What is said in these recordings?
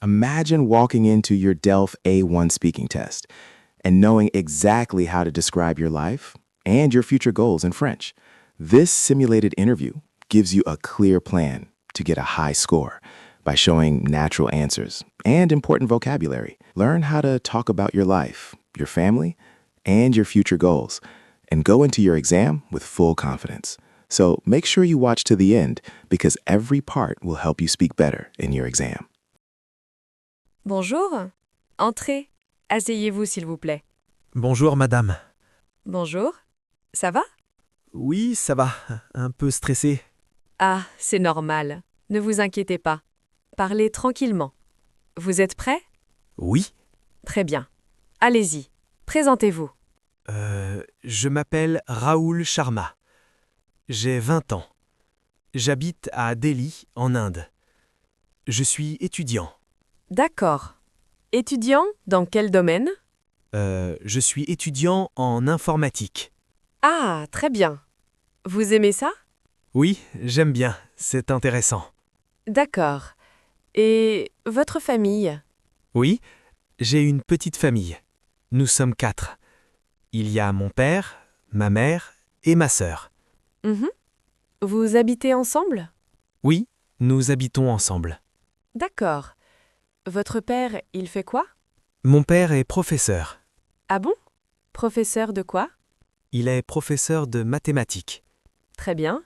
Imagine walking into your DELF A1 speaking test and knowing exactly how to describe your life and your future goals in French. This simulated interview gives you a clear plan to get a high score by showing natural answers and important vocabulary. Learn how to talk about your life, your family, and your future goals, and go into your exam with full confidence. So make sure you watch to the end because every part will help you speak better in your exam. Bonjour. Entrez. Asseyez-vous, s'il vous plaît. Bonjour madame. Bonjour. Ça va? Oui, ça va. Un peu stressé. Ah, c'est normal. Ne vous inquiétez pas. Parlez tranquillement. Vous êtes prêt? Oui. Très bien. Allez-y. Présentez-vous. Je m'appelle Raoul Sharma. J'ai 20 ans. J'habite à Delhi, en Inde. Je suis étudiant. D'accord. Étudiant dans quel domaine? Je suis étudiant en informatique. Ah, très bien. Vous aimez ça? Oui, j'aime bien. C'est intéressant. D'accord. Et votre famille? Oui, j'ai une petite famille. Nous sommes 4. Il y a mon père, ma mère et ma sœur. Mhm. Vous habitez ensemble? Oui, nous habitons ensemble. D'accord. Votre père, il fait quoi? Mon père est professeur. Ah bon? Professeur de quoi? Il est professeur de mathématiques. Très bien.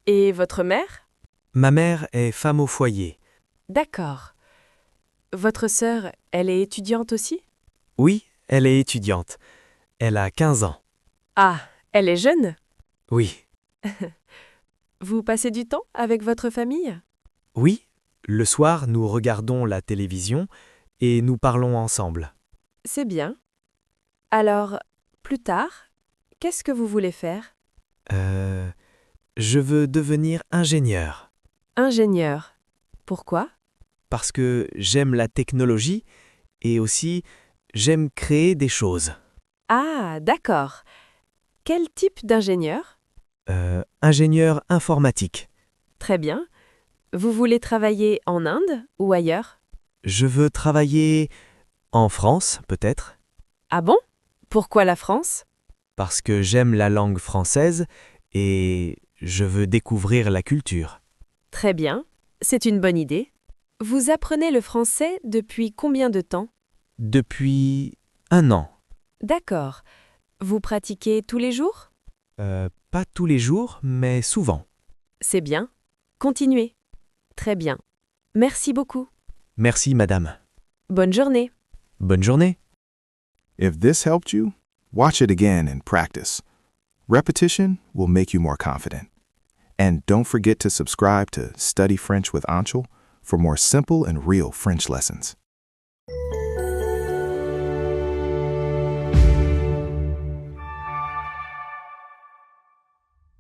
Et votre mère? Ma mère est femme au foyer. D'accord. Votre sœur, elle est étudiante aussi? Oui, elle est étudiante. Elle a 15 ans. Ah, elle est jeune? Oui. Vous passez du temps avec votre famille? Oui, le soir, nous regardons la télévision et nous parlons ensemble. C'est bien. Alors, plus tard, qu'est-ce que vous voulez faire? Je veux devenir ingénieur Ingénieur. Pourquoi? parce que j'aime la technologie et aussi j'aime créer des choses. Ah, d'accord. Quel type d'ingénieur? Ingénieur informatique. Très bien. Vous voulez travailler en Inde ou ailleurs? Je veux travailler en France, peut-être, Ah bon? Pourquoi la France? parce que j'aime la langue française et je veux découvrir la culture. Très bien. C'est une bonne idée. Vous apprenez le français depuis combien de temps? Depuis 1 an. D'accord. Vous pratiquez tous les jours? Pas tous les jours, mais souvent. C'est bien. Continuez. Très bien. Merci beaucoup. Merci, madame. Bonne journée. Bonne journée. If this helped you, watch it again and practice. Repetition will make you more confident. And don't forget to subscribe to Study French with Aanchal for more simple and real French lessons.